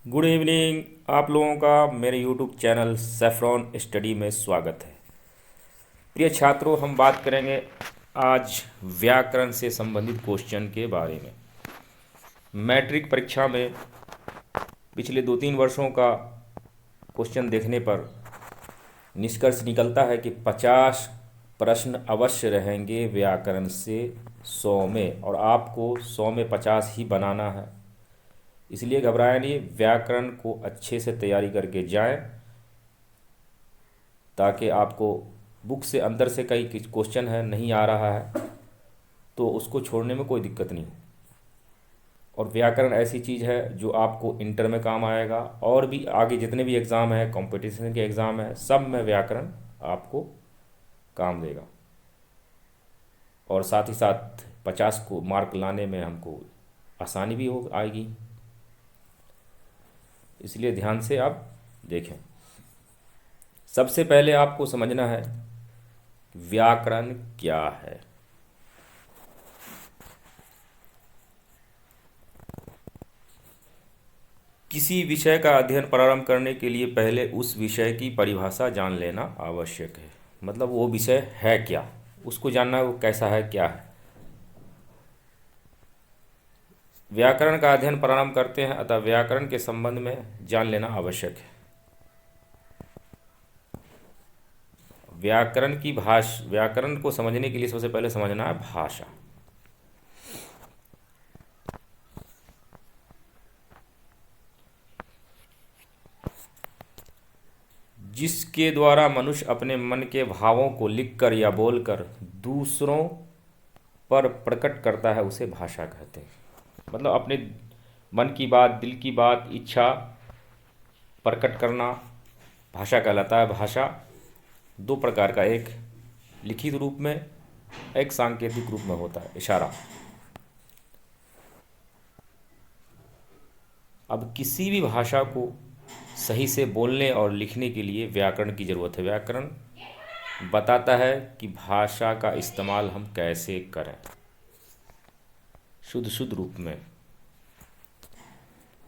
Good evening. आप लोगों का मेरे यूट्यूब चैनल सेफ्रॉन स्टडी में स्वागत है। प्रिय छात्रों, हम बात करेंगे आज व्याकरण से संबंधित क्वेश्चन के बारे में। मैट्रिक परीक्षा में पिछले 2-3 वर्षों का क्वेश्चन देखने पर निष्कर्ष निकलता है कि 50 प्रश्न अवश्य रहेंगे व्याकरण से 100 में, और आपको 100 में 50 ही बनाना है। इसलिए घबराया नहीं, व्याकरण को अच्छे से तैयारी करके जाएं ताकि आपको बुक से अंदर से कई क्वेश्चन है नहीं आ रहा है तो उसको छोड़ने में कोई दिक्कत नहीं। और व्याकरण ऐसी चीज़ है जो आपको इंटर में काम आएगा, और भी आगे जितने भी एग्ज़ाम है, कंपटीशन के एग्ज़ाम है, सब में व्याकरण आपको काम देगा। और साथ ही साथ 50 को मार्क लाने में हमको आसानी भी हो आएगी। इसलिए ध्यान से आप देखें। सबसे पहले आपको समझना है व्याकरण क्या है। किसी विषय का अध्ययन प्रारंभ करने के लिए पहले उस विषय की परिभाषा जान लेना आवश्यक है। मतलब वो विषय है क्या, उसको जानना है, वो कैसा है, क्या है। व्याकरण का अध्ययन प्रारंभ करते हैं, अतः व्याकरण के संबंध में जान लेना आवश्यक है। व्याकरण को समझने के लिए सबसे पहले समझना है भाषा। जिसके द्वारा मनुष्य अपने मन के भावों को लिखकर या बोलकर दूसरों पर प्रकट करता है, उसे भाषा कहते हैं। मतलब अपने मन की बात, दिल की बात, इच्छा प्रकट करना भाषा कहलाता है। भाषा दो प्रकार का, एक लिखित रूप में, एक सांकेतिक रूप में होता है, इशारा। अब किसी भी भाषा को सही से बोलने और लिखने के लिए व्याकरण की ज़रूरत है। व्याकरण बताता है कि भाषा का इस्तेमाल हम कैसे करें शुद्ध शुद्ध रूप में।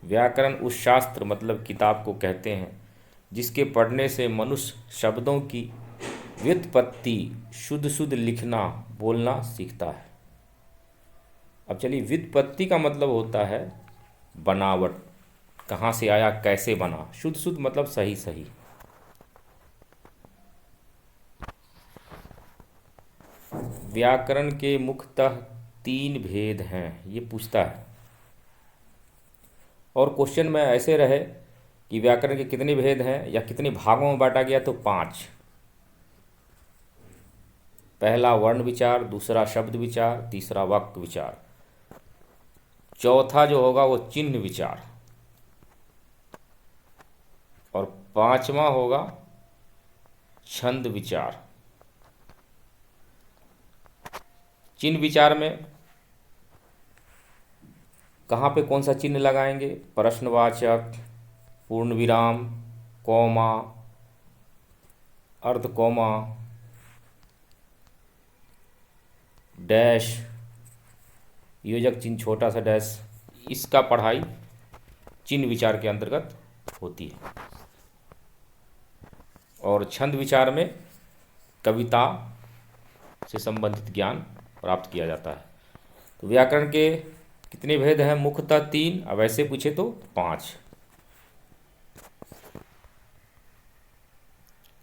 व्याकरण उस शास्त्र मतलब किताब को कहते हैं जिसके पढ़ने से मनुष्य शब्दों की व्युत्पत्ति, शुद्ध शुद्ध लिखना बोलना सीखता है। अब चलिए, व्युत्पत्ति का मतलब होता है बनावट, कहाँ से आया, कैसे बना। शुद्ध शुद्ध मतलब सही सही। व्याकरण के मुख्यतः 3 भेद हैं, ये पूछता है। और क्वेश्चन में ऐसे रहे कि व्याकरण के कितने भेद हैं या कितने भागों में बांटा गया, तो 5। पहला वर्ण विचार, दूसरा शब्द विचार, तीसरा वाक्य विचार, चौथा जो होगा वो चिन्ह विचार, और 5वां होगा छंद विचार। चिन्ह विचार में कहाँ पे कौन सा चिन्ह लगाएंगे, प्रश्नवाचक, पूर्ण विराम, कॉमा, अर्ध कॉमा, डैश, योजक चिन्ह, छोटा सा डैश, इसका पढ़ाई चिन्ह विचार के अंतर्गत होती है। और छंद विचार में कविता से संबंधित ज्ञान प्राप्त किया जाता है। तो व्याकरण के कितने भेद हैं, मुख्यतः 3, अब ऐसे पूछे तो 5।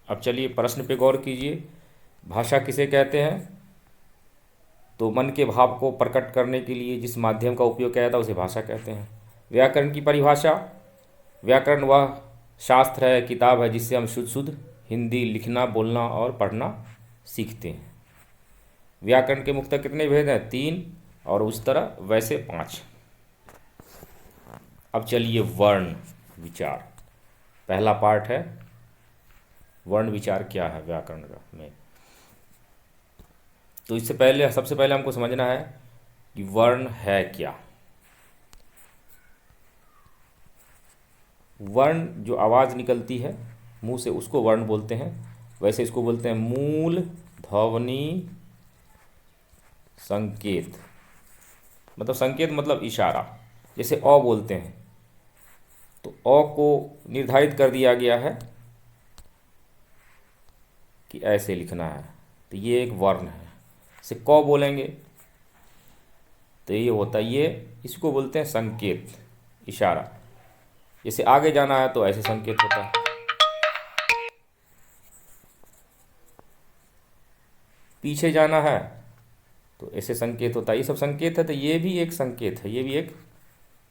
अब चलिए प्रश्न पे गौर कीजिए। भाषा किसे कहते हैं, तो मन के भाव को प्रकट करने के लिए जिस माध्यम का उपयोग किया जाता है उसे भाषा कहते हैं। व्याकरण की परिभाषा, व्याकरण वह शास्त्र है, किताब है जिससे हम शुद्ध शुद्ध हिंदी लिखना, बोलना और पढ़ना सीखते हैं। व्याकरण के मुख्यतः कितने भेद हैं, 3, और उस तरह वैसे 5। अब चलिए वर्ण विचार, पहला पार्ट है वर्ण विचार क्या है व्याकरण का में। तो इससे पहले सबसे पहले हमको समझना है कि वर्ण है क्या। वर्ण जो आवाज़ निकलती है मुंह से उसको वर्ण बोलते हैं। वैसे इसको बोलते हैं मूल ध्वनि संकेत। मतलब संकेत मतलब इशारा। जैसे अ बोलते हैं तो अ को निर्धारित कर दिया गया है कि ऐसे लिखना है, तो ये एक वर्ण है। इसे क बोलेंगे तो ये होता है, ये इसको बोलते हैं संकेत, इशारा। जैसे आगे जाना है तो ऐसे संकेत होता है, पीछे जाना है तो ऐसे संकेत होता है। ये सब संकेत है, तो ये भी एक संकेत है, ये भी एक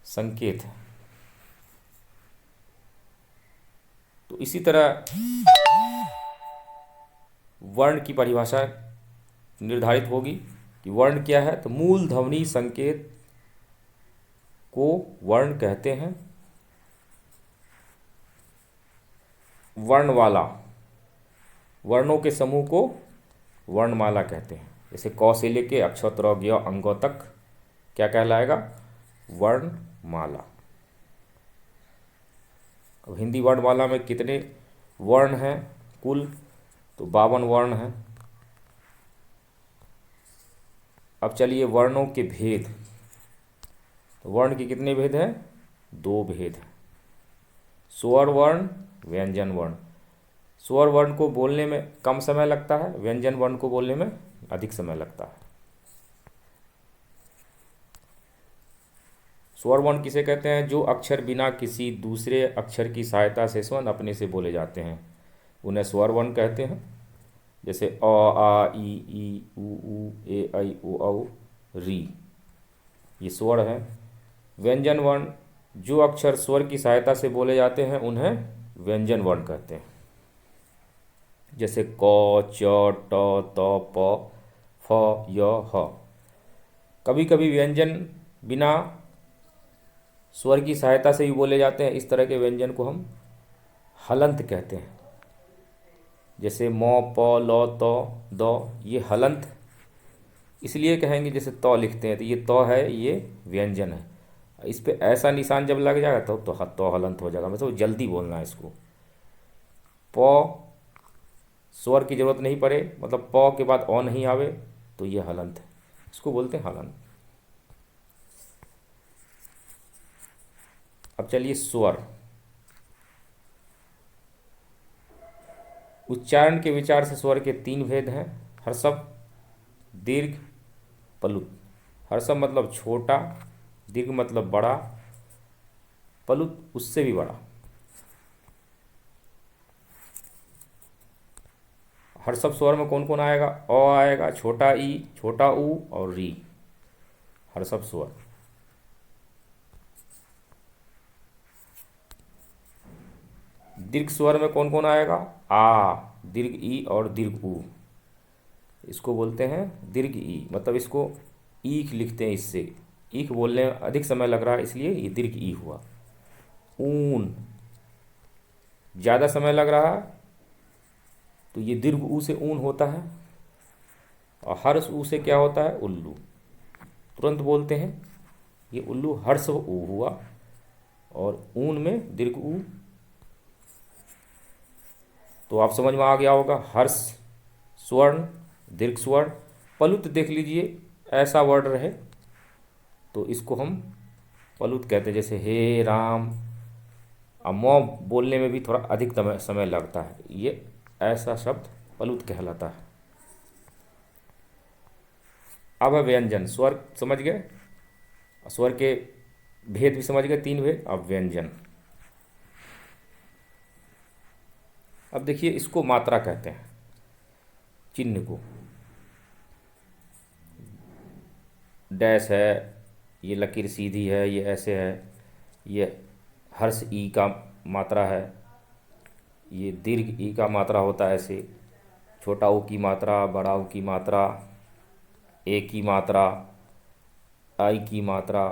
संकेत है। तो इसी तरह वर्ण की परिभाषा निर्धारित होगी कि वर्ण क्या है। तो मूल ध्वनि संकेत को वर्ण कहते हैं। वर्णमाला, वर्णों के समूह को वर्णमाला कहते हैं। जैसे क से लेके अक्षर त्र ज्ञ अंगों तक क्या कहलाएगा? वर्णमाला। अब हिंदी वर्णमाला में कितने वर्ण हैं कुल? तो 52 वर्ण हैं। अब चलिए वर्णों के भेद। तो वर्ण के कितने भेद हैं? 2 भेद हैं, स्वर वर्ण, व्यंजन वर्ण। स्वर वर्ण को बोलने में कम समय लगता है, व्यंजन वर्ण को बोलने में अधिक समय लगता है। स्वर वर्ण किसे कहते हैं? जो अक्षर बिना किसी दूसरे अक्षर की सहायता से स्वयं अपने से बोले जाते हैं, उन्हें स्वर वर्ण कहते हैं। जैसे अ आ ई उ ए ऐ ओ औ री, ये स्वर है। व्यंजन वर्ण, जो अक्षर स्वर की सहायता से बोले जाते हैं उन्हें व्यंजन वर्ण कहते हैं। जैसे क च ट त प फ य ह। कभी कभी व्यंजन बिना स्वर की सहायता से भी बोले जाते हैं। इस तरह के व्यंजन को हम हलंत कहते हैं। जैसे म प ल त द, ये हलंत इसलिए कहेंगे, जैसे त लिखते हैं तो ये त है, ये व्यंजन है। इस पे ऐसा निशान जब लग जाएगा तो हलंत हो जाएगा। मतलब जल्दी बोलना है इसको। प स्वर की जरूरत नहीं पड़े, मतलब प के बाद अ नहीं आवे, तो ये हलंत है, इसको बोलते हैं हलंत। अब चलिए स्वर। उच्चारण के विचार से स्वर के 3 भेद हैं, हर्षव, दीर्घ, पलुत। हर्षव मतलब छोटा, दीर्घ मतलब बड़ा, पलुत उससे भी बड़ा। हर्षव स्वर में कौन कौन आएगा? अ आएगा, छोटा ई, छोटा ऊ और री, हर्षव स्वर। दीर्घ स्वर में कौन कौन आएगा? आ, दीर्घ ई और दीर्घ ऊ, इसको बोलते हैं दीर्घ ई। मतलब इसको ईख लिखते हैं, इससे ईख बोलने में अधिक समय लग रहा है, इसलिए ये दीर्घ ई हुआ। ऊन, ज़्यादा समय लग रहा है तो ये दीर्घ ऊ से ऊन होता है। और हर्ष ऊ से क्या होता है? उल्लू। तुरंत बोलते हैं, ये उल्लू हर्ष ऊ हुआ, और ऊन में दीर्घ ऊ। तो आप समझ में आ गया होगा, हर्ष स्वर्ण, दीर्घ स्वर्ण। पलुत देख लीजिए, ऐसा वर्ड रहे तो इसको हम पलुत कहते हैं। जैसे हे राम, अब मौ बोलने में भी थोड़ा अधिक समय लगता है, ये ऐसा शब्द पलुत कहलाता है। अब है व्यंजन। स्वर समझ गए, स्वर के भेद भी समझ गए, 3 भेद। अब व्यंजन। अब देखिए, इसको मात्रा कहते हैं, चिन्ह को। डैश है, ये लकीर सीधी है, ये ऐसे है, ये हर्ष ई का मात्रा है, ये दीर्घ ई का मात्रा होता है ऐसे। छोटा ऊ की मात्रा, बड़ा ऊ की मात्रा, ए की मात्रा, आई की मात्रा।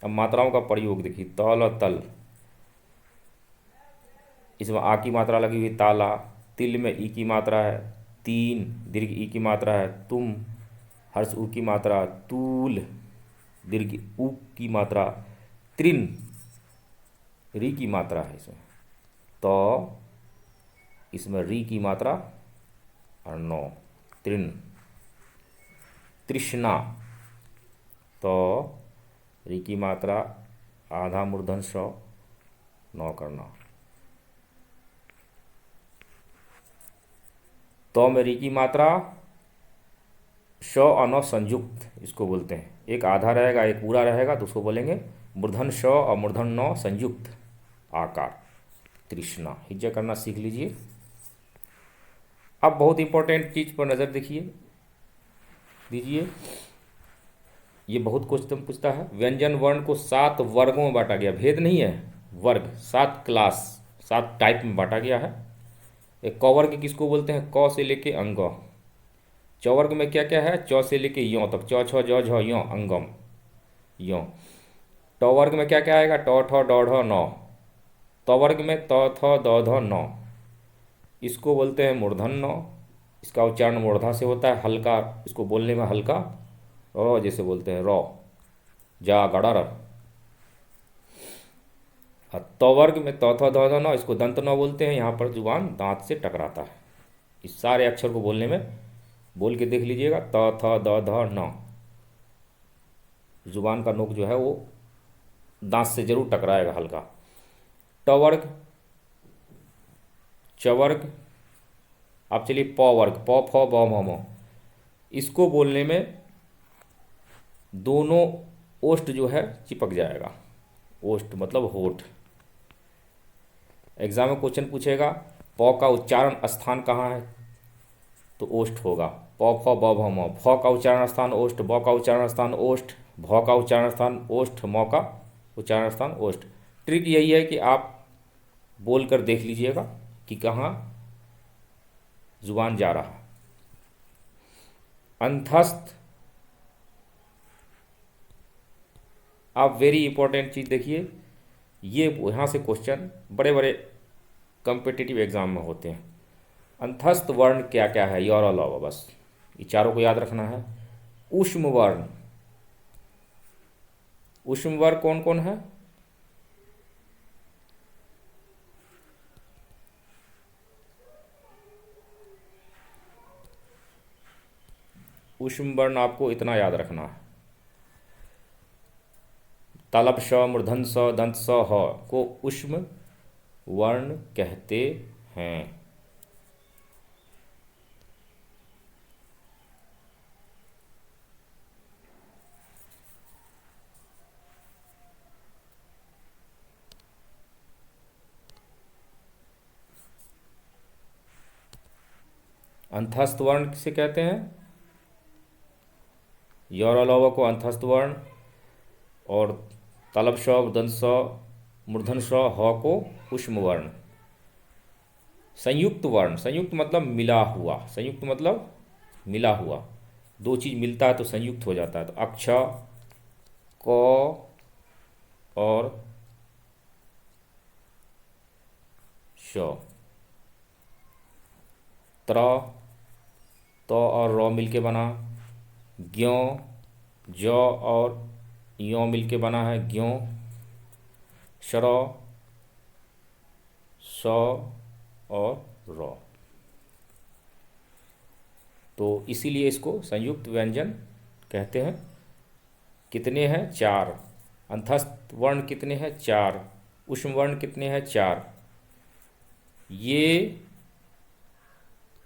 अब मात्राओं का प्रयोग देखिए, तल और तल, इसमें आ की मात्रा लगी हुई, ताला। तिल में ई की मात्रा है, तीन, दीर्घ ई की मात्रा है, तुम। हर्ष ऊ की मात्रा, तूल, दीर्घ ऊ की मात्रा, त्रिन, री की मात्रा है इसमें, तो इसमें री की मात्रा और 9, त्रिन। तृष्णा, तो री की मात्रा आधा मूर्धन स नौ करना। तो में री की मात्रा श और नौ संयुक्त, इसको बोलते हैं। एक आधा रहेगा एक पूरा रहेगा तो उसको बोलेंगे मूर्धन श और मूर्धन नौ संयुक्त आकार तृष्णा। हिज्जा करना सीख लीजिए। अब बहुत इंपॉर्टेंट चीज पर नजर दीजिए। ये बहुत क्वेश्चन पूछता है। व्यंजन वर्ण को 7 वर्गों में बांटा गया, भेद नहीं है, वर्ग, 7 क्लास, 7 टाइप में बांटा गया है। एक कवर्ग किसको बोलते हैं? क से लेके अंग। चौवर्ग में क्या क्या है? चौ से लेके यों तक, चौ छ जौ झ यों अंगम यों। टौ वर्ग में क्या क्या आएगा? टौ ठौ डौ ढौ नौ। तौ वर्ग में तौ थौ दौ धौ नौ। इसको बोलते हैं मूर्धन नौ। इसका उच्चारण मूर्धा से होता है, हल्का, इसको बोलने में हल्का रौ जैसे बोलते हैं, रौ जा गड़ा र। तौ वर्ग में तौ थौ दौ धौ नौ, इसको दंत नौ बोलते हैं। यहाँ पर जुबान दांत से टकराता है। इस सारे अक्षर को बोलने में, बोल के देख लीजिएगा, त थ द ध न, जुबान का नोक जो है वो दांत से जरूर टकराएगा हल्का। ट वर्ग, च वर्ग, अब चलिए प वर्ग, प फ ब म म। इसको बोलने में दोनों ओष्ठ जो है चिपक जाएगा। ओष्ठ मतलब होठ। एग्जाम में क्वेश्चन पूछेगा प का उच्चारण स्थान कहाँ है, तो ओष्ठ होगा। प फ ब भ म, फ का उच्चारण स्थान ओष्ठ, ब का उच्चारण स्थान ओष्ठ, भ का उच्चारण स्थान ओष्ठ, म का उच्चारण स्थान ओष्ठ। ट्रिक यही है कि आप बोल कर देख लीजिएगा कि कहाँ जुबान जा रहा है। अंतस्थ, आप वेरी इंपॉर्टेंट चीज़ देखिए, ये यहाँ से क्वेश्चन बड़े बड़े कॉम्पिटिटिव एग्जाम में होते हैं। अंतस्थ वर्ण क्या क्या है, योर अलावा, बस ये चारों को याद रखना है। ऊष्म वर्ण, ऊष्म वर्ण कौन कौन है? ऊष्म वर्ण आपको इतना याद रखना है, तालब श, मूर्धन स, दंत स, ह को ऊष्म वर्ण कहते हैं। अंतस्थ वर्ण किसे कहते हैं? योर अलावा को अंतस्थ वर्ण, और तलब श, दंत स, मूर्धन स, ह को ऊष्म वर्ण। संयुक्त वर्ण, संयुक्त मतलब मिला हुआ, संयुक्त मतलब मिला हुआ, दो चीज मिलता है तो संयुक्त हो जाता है। तो अक्ष, क और श, त्र, त और र मिलके बना, ज्ञ, ज और यों मिलके बना है ज्ञों, श्र, स और र। तो इसीलिए इसको संयुक्त व्यंजन कहते हैं। कितने हैं? 4। अंतस्थ वर्ण कितने हैं? 4। ऊष्म वर्ण कितने हैं? 4।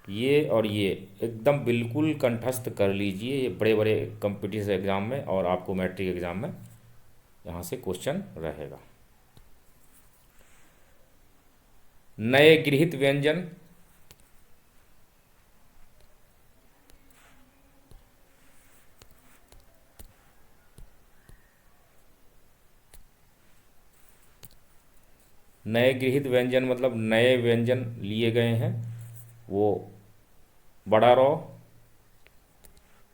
ये और ये एकदम बिल्कुल कंठस्थ कर लीजिए। ये बड़े बड़े कॉम्पिटिटिव एग्जाम में और आपको मैट्रिक एग्जाम में यहाँ से क्वेश्चन रहेगा। नए गृहीत व्यंजन, नए गृहीत व्यंजन मतलब नए व्यंजन लिए गए हैं, वो बड़ा रौ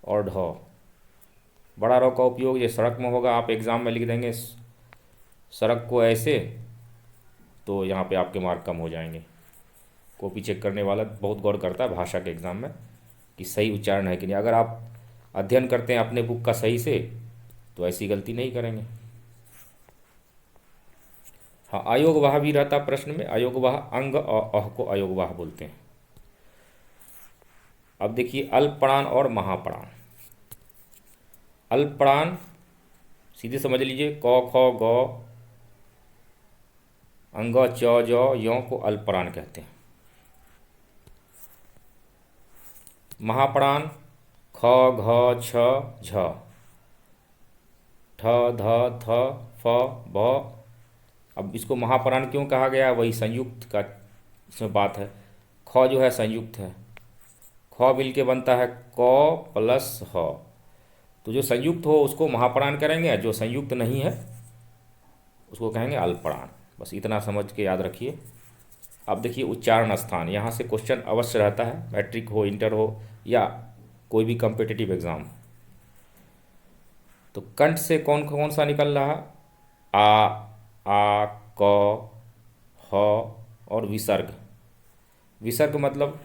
और ढ। बड़ा रौ का उपयोग ये सड़क में होगा, आप एग्ज़ाम में लिख देंगे सड़क को ऐसे, तो यहाँ पे आपके मार्क कम हो जाएंगे। कॉपी चेक करने वाला बहुत गौर करता है भाषा के एग्ज़ाम में कि सही उच्चारण है कि नहीं। अगर आप अध्ययन करते हैं अपने बुक का सही से तो ऐसी गलती नहीं करेंगे। हाँ, अयोगवाह भी रहता प्रश्न में। अयोगवाह अंग और अह को अयोगवाह बोलते हैं। अब देखिए अल्पप्राण और महाप्राण। अल्पप्राण सीधे समझ लीजिए, क ख ग अंग च ज यों को अल्पप्राण कहते हैं। महाप्राण ख घ छ झ ठ ध थ फ भ। अब इसको महाप्राण क्यों कहा गया, वही संयुक्त का इसमें बात है। ख जो है संयुक्त है, ख मिल के बनता है क प्लस ह, तो जो संयुक्त हो उसको महाप्राण करेंगे, जो संयुक्त नहीं है उसको कहेंगे अल्पप्राण। बस इतना समझ के याद रखिए। अब देखिए उच्चारण स्थान, यहाँ से क्वेश्चन अवश्य रहता है, मैट्रिक हो, इंटर हो या कोई भी कॉम्पिटिटिव एग्जाम। तो कंठ से कौन कौन सा निकल रहा है, आ क ह और विसर्ग। विसर्ग मतलब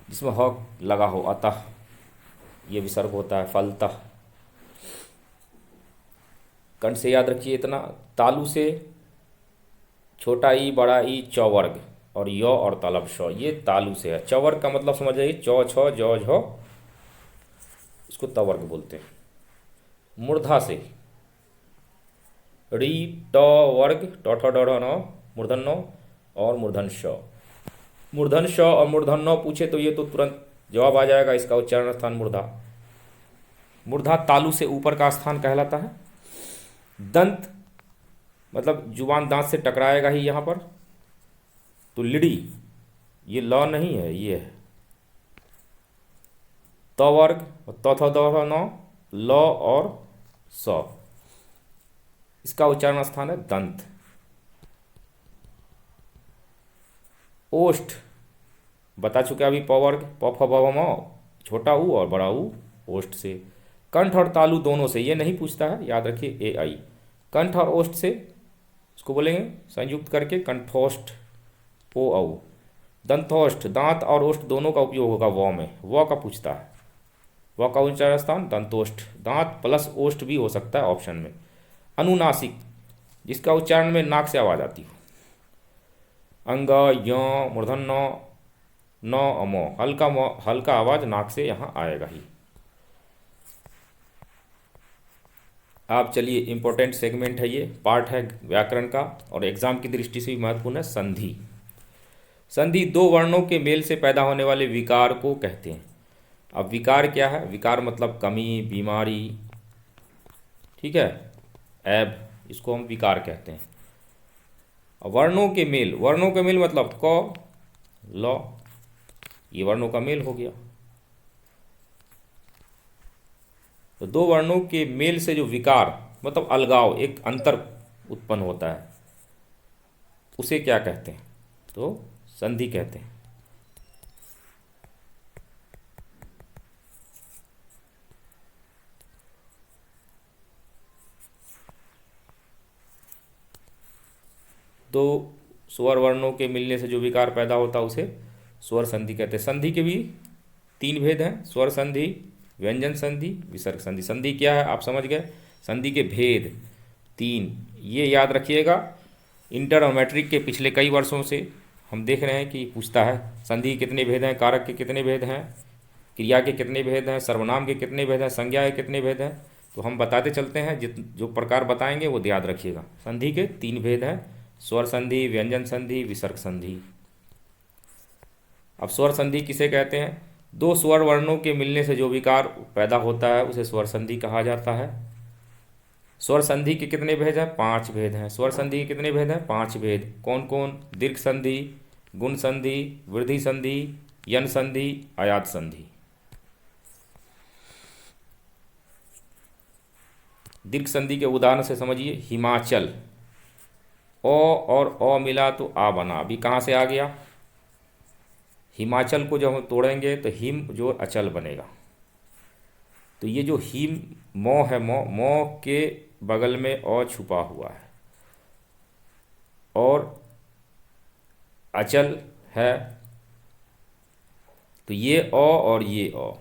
जिसमें ह लगा हो, अतः, ये विसर्ग होता है, फलतः। कंठ से याद रखिए इतना। तालु से छोटा ई बड़ा ई चौवर्ग और य और तालब श, ये तालु से है। चौवर्ग का मतलब समझ जाइए, चौ छ जौ झ, इसको तवर्ग बोलते हैं। मूर्धा से री ट वर्ग ट ठ ड ढ न मूर्धन न और मूर्धन श। मूर्धन श और मूर्धन न पूछे तो ये तो तुरंत जवाब आ जाएगा, इसका उच्चारण स्थान मूर्धा। मूर्धा तालु से ऊपर का स्थान कहलाता है। दंत मतलब जुबान दांत से टकराएगा ही यहाँ पर, तो लिडी, ये ल नहीं है, ये है त वर्ग त थ द न ल और स, इसका उच्चारण स्थान है दंत। ओष्ठ बता चुके अभी, प वर्ग प फ ब म, छोटा ऊ और बड़ा ऊ, ओष्ठ से। कंठ और तालु दोनों से, ये नहीं पूछता है, याद रखिए ए आई। कंठ और ओष्ठ से इसको बोलेंगे संयुक्त करके कंठोष्ठ, ओ औ। दंतोष्ठ, दांत और ओष्ठ दोनों का उपयोग होगा व में, व का पूछता है, व का उच्चारण स्थान दंतोष्ठ। दांत प्लस ओष्ठ भी हो सकता है ऑप्शन में। अनुनासिक, जिसका उच्चारण में नाक से आवाज आती हो। अंग य मूर्धन न अमो, हल्का आवाज नाक से यहाँ आएगा ही। आप चलिए, इंपॉर्टेंट सेगमेंट है, ये पार्ट है व्याकरण का और एग्जाम की दृष्टि से भी महत्वपूर्ण है। संधि। संधि दो वर्णों के मेल से पैदा होने वाले विकार को कहते हैं। अब विकार क्या है, विकार मतलब कमी, बीमारी, ठीक है, ऐब, इसको हम विकार कहते हैं। वर्णों के मेल, वर्णों के मेल मतलब क ल, ये वर्णों का मेल हो गया। तो दो वर्णों के मेल से जो विकार मतलब अलगाव, एक अंतर उत्पन्न होता है, उसे क्या कहते हैं, तो संधि कहते हैं। दो स्वर वर्णों के मिलने से जो विकार पैदा होता है उसे स्वर संधि कहते हैं। संधि के भी तीन भेद हैं, स्वर संधि, व्यंजन संधि, विसर्ग संधि। संधि क्या है आप समझ गए, संधि के भेद तीन, ये याद रखिएगा। इंटर और मैट्रिक के पिछले कई वर्षों से हम देख रहे हैं कि पूछता है संधि के कितने भेद हैं, कारक के कितने भेद हैं, क्रिया के कितने भेद हैं, सर्वनाम के कितने भेद हैं, संज्ञा के कितने भेद हैं। तो हम बताते चलते हैं, जो प्रकार बताएंगे वो याद रखिएगा। संधि के तीन भेद हैं, स्वर संधि, व्यंजन संधि, विसर्ग संधि। अब स्वर संधि किसे कहते हैं, दो स्वर वर्णों के मिलने से जो विकार पैदा होता है उसे स्वर संधि कहा जाता है। स्वर संधि के कितने भेद हैं, पांच भेद हैं। स्वर संधि के कितने भेद हैं, पांच भेद। कौन कौन, दीर्घ संधि, गुण संधि, वृद्धि संधि, यन संधि, आयात संधि। दीर्घ संधि के उदाहरण से समझिए, हिमाचल, ओ और अ मिला तो आ बना, अभी कहाँ से आ गया, हिमाचल को जब हम तोड़ेंगे तो हिम जो अचल बनेगा। तो ये जो हिम मो है, मो के बगल में अ छुपा हुआ है और अचल है, तो ये अ और ये अ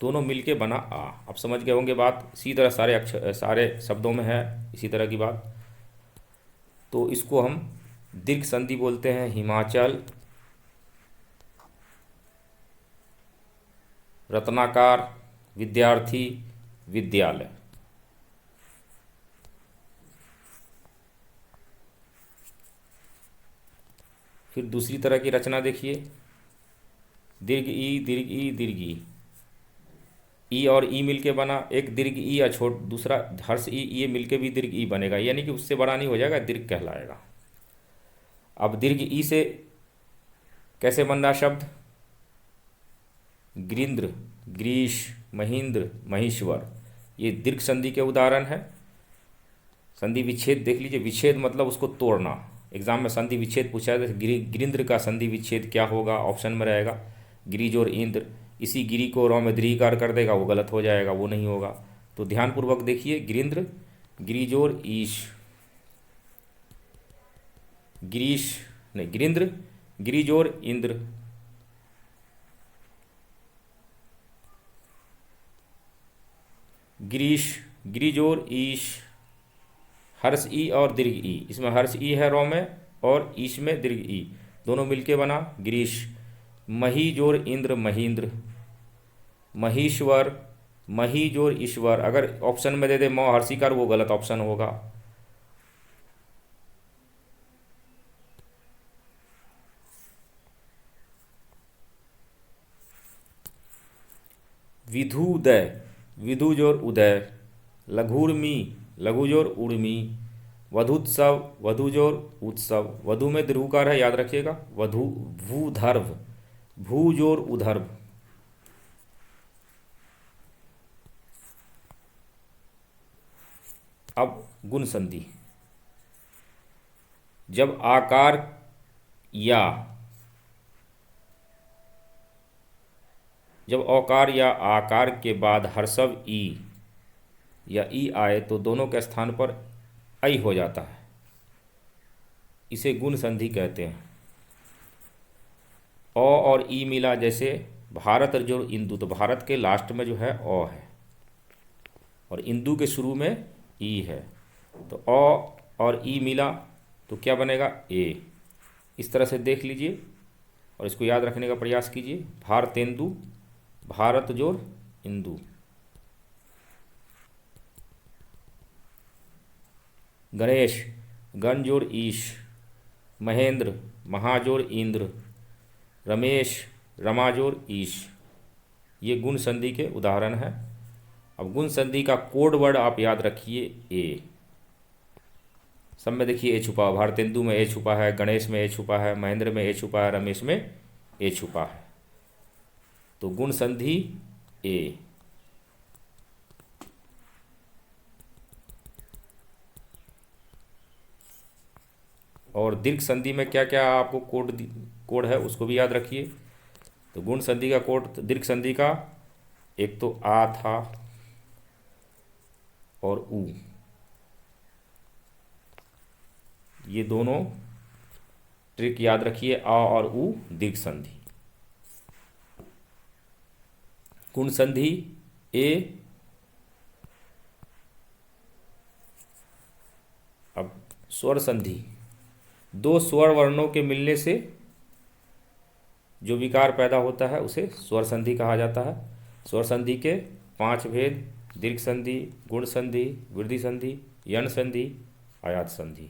दोनों मिलके बना आ। अब समझ गए होंगे बात। इसी तरह सारे अक्षर, सारे शब्दों में है इसी तरह की बात। तो इसको हम दीर्घ संधि बोलते हैं। हिमाचल, रत्नाकार, विद्यार्थी, विद्यालय। फिर दूसरी तरह की रचना देखिए, दीर्घ ई दीर्घ ई दीर्घ ई और ई मिलके बना एक दीर्घ ई, या दूसरा हर्ष ई, ये मिलके भी दीर्घ ई बनेगा, यानी कि उससे बड़ा नहीं हो जाएगा, दीर्घ कहलाएगा। अब दीर्घ ई से कैसे बन रहा शब्द, गिरिंद्र, ग्रीश, महेंद्र, महेश्वर, ये दीर्घ संधि के उदाहरण है। संधि विच्छेद देख लीजिए, विच्छेद मतलब उसको तोड़ना। एग्जाम में संधि विच्छेद पूछा है, गिरिंद्र का संधि विच्छेद क्या होगा, ऑप्शन में रहेगा गिरिज और इंद्र। इसी गिरी को रौ में दीर्घिकार कर देगा, वो गलत हो जाएगा, वो नहीं होगा। तो ध्यानपूर्वक देखिए, गिरिंद्र, गिरिजोर ईश, गिरीश नहीं, गिरिंद्र, गिरिजोर इंद्र, गिरीश, गिरिजोर ईश, हर्ष ई और दीर्घ ई, इसमें हर्ष ई है रौ में और ईश में दीर्घ ई, दोनों मिलके बना गिरीश। मही जोर इंद्र, महींद्र, महीश्वर, मही जोर ईश्वर। अगर ऑप्शन में दे दे मौ हर्षिकार, वो गलत ऑप्शन होगा। विधुदय, विधु जोर उदय, लघुर्मी, लघु जोर उर्मी, वधुत्सव, वधु जोर उत्सव, वधु में दीर्घकार है, याद रखिएगा। वधु, भूधर्व, भू जोर उधर्व। अब गुण संधि, जब आकार या जब औकार या आकार के बाद हर्षव ई या ई आए तो दोनों के स्थान पर ऐ हो जाता है, इसे गुण संधि कहते हैं। अ और ई मिला, जैसे भारत जो इंदु, तो भारत के लास्ट में जो है अ है और इंदु के शुरू में ई है, तो अ और ई मिला तो क्या बनेगा, ए। इस तरह से देख लीजिए और इसको याद रखने का प्रयास कीजिए। भारतेंदु, भारत जोर इंदु, गणेश, गण जोर ईश, महेंद्र, महाजोर इंद्र, रमेश, रमाजोर ईश। ये गुण संधि के उदाहरण हैं। अब गुण संधि का कोड वर्ड आप याद रखिए, ए। सब में देखिए ए छुपा, भारतेंदु में ए छुपा है, गणेश में ए छुपा है, महेंद्र में ए छुपा है, रमेश में ए छुपा है। तो गुण संधि ए। और दीर्घ संधि में क्या क्या आपको कोड है उसको भी याद रखिए। तो गुण संधि का कोड, दीर्घ संधि का, एक तो आ था और उ, ये दोनों ट्रिक याद रखिए, आ और उ दीर्घ संधि। गुण संधि ए। अब स्वर संधि, दो स्वर वर्णों के मिलने से जो विकार पैदा होता है उसे स्वर संधि कहा जाता है। स्वर संधि के 5 भेद, दीर्घ संधि, गुण संधि, वृद्धि संधि, यण संधि, आयात संधि।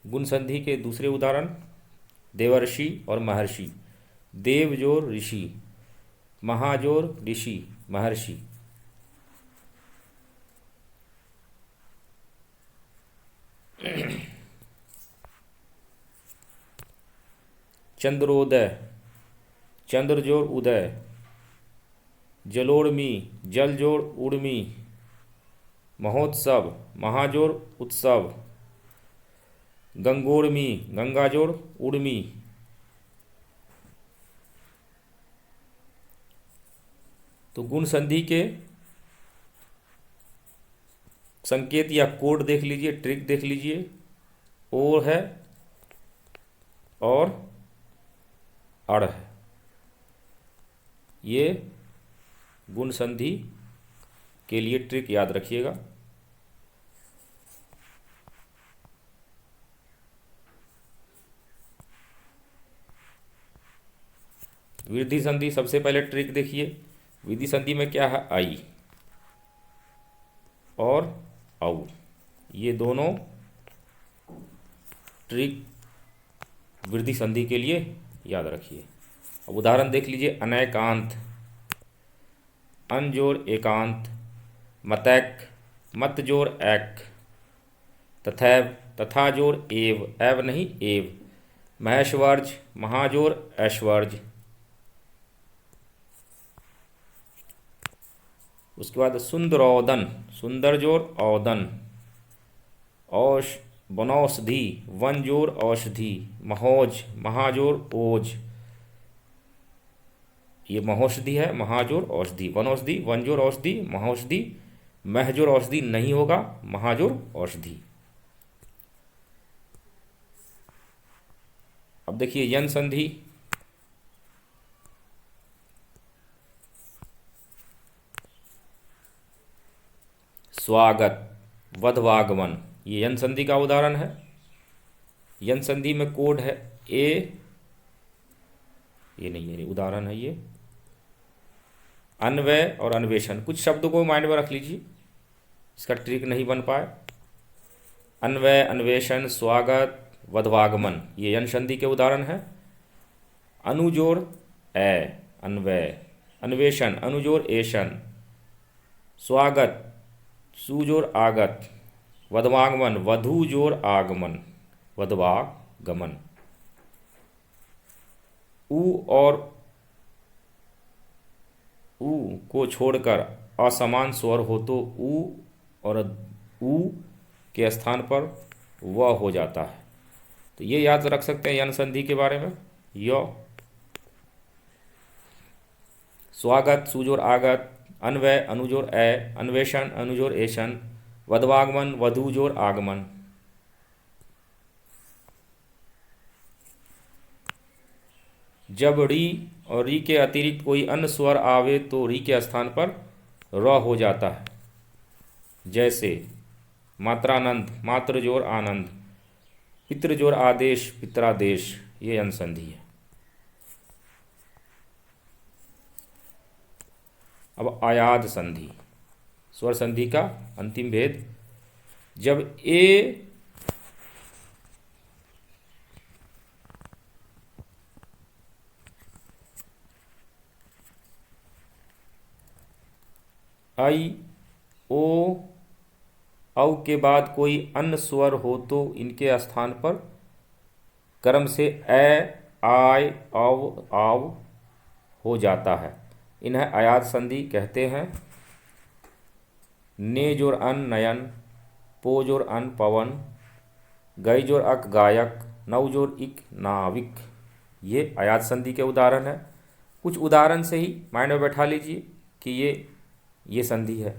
गुण संधि के दूसरे उदाहरण, देवर्षि और महर्षि। देव जोर ऋषि, महाजोर ऋषि, महर्षि। चंद्रोदय, चंद्र जोर उदय, जलोर्मी, जल जोर उर्मी, महोत्सव, महाजोर उत्सव, गंगोर्मी, गंगा जोड़ उर्मी। तो गुण संधि के संकेत या कोड देख लीजिए, ट्रिक देख लीजिए। ओ है और अड़ है, ये गुण संधि के लिए ट्रिक याद रखिएगा। वृद्धि संधि सबसे पहले ट्रिक देखिए। वृद्धि संधि में क्या है, आई और औ, ये दोनों ट्रिक वृद्धि संधि के लिए याद रखिए। अब उदाहरण देख लीजिए, अनैकांत, अन जोड़ एकांत, मतैक, मत जोड़ ऐक, तथैव, तथा जोड़ एव, एव नहीं एव, महेश्वर्ज, महाजोड़ ऐश्वर्य। उसके बाद सुंदरौदन, सुंदर जोड़ औदन, औष वनौषधि, वन जोड़ औषधि, महोज, महाजोड़ ओज, ये महोषधि है, महाजोड़ औषधि, वनौषधि, वन जोड़ औषधि, महौषधि, महजोड़ औषधि नहीं होगा, महाजोड़ औषधि। अब देखिए यन संधि, स्वागत, वधवागमन, ये यन संधि का उदाहरण है। यन संधि में कोड है ए, ये नहीं उदाहरण है, ये अन्वय और अन्वेषण। कुछ शब्दों को माइंड में रख लीजिए, इसका ट्रिक नहीं बन पाए। अन्वय, अन्वेषण, स्वागत, वधवागमन, ये यन संधि के उदाहरण है। अनुजोड़ ए, अन्वय, अन्वेषण, अनुजोड़ एशन, स्वागत, सुजोड़ आगत, वधवागमन, वधु जोड़ आगमन, वधवागमन। उ और उ को छोड़कर असमान स्वर हो तो उ और उ के स्थान पर व हो जाता है। तो ये याद रख सकते हैं यन संधि के बारे में। यो, स्वागत, सुजोड़ आगत, अन्वय, अनुजोड़ ए, अन्वेषण, अनुजोड़ एशन, वधवागमन, वधु जोड़ आगमन। जब री और री के अतिरिक्त कोई अन्य स्वर आवे तो री के स्थान पर र हो जाता है। जैसे मात्रानंद, मात्र जोड़ आनंद, पितृ जोड़ आदेश, पित्रादेश, ये यन संधि है। अब आयाद संधि, स्वर संधि का अंतिम भेद। जब ए आई ओ औ के बाद कोई अन्य स्वर हो तो इनके स्थान पर क्रम से ए, आय, औ, आव हो जाता है। इन्हें आयात संधि कहते हैं। ने जोड़ अन नयन, पो जोड़ अन पवन, गई जोड़ अक गायक, नव जोड़ इक नाविक, ये आयात संधि के उदाहरण है। कुछ उदाहरण से ही माइंड में बैठा लीजिए कि ये संधि है।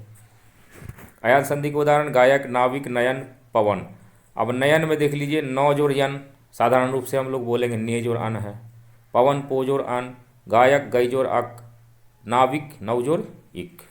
आयात संधि के उदाहरण गायक, नाविक, नयन, पवन। अब नयन में देख लीजिए, नौ जोड़ यन, साधारण रूप से हम लोग बोलेंगे ने जोड़ अन है, पवन पो जोड़ अन, गायक गई जोड़ अक, नाविक नव जोड़ इक।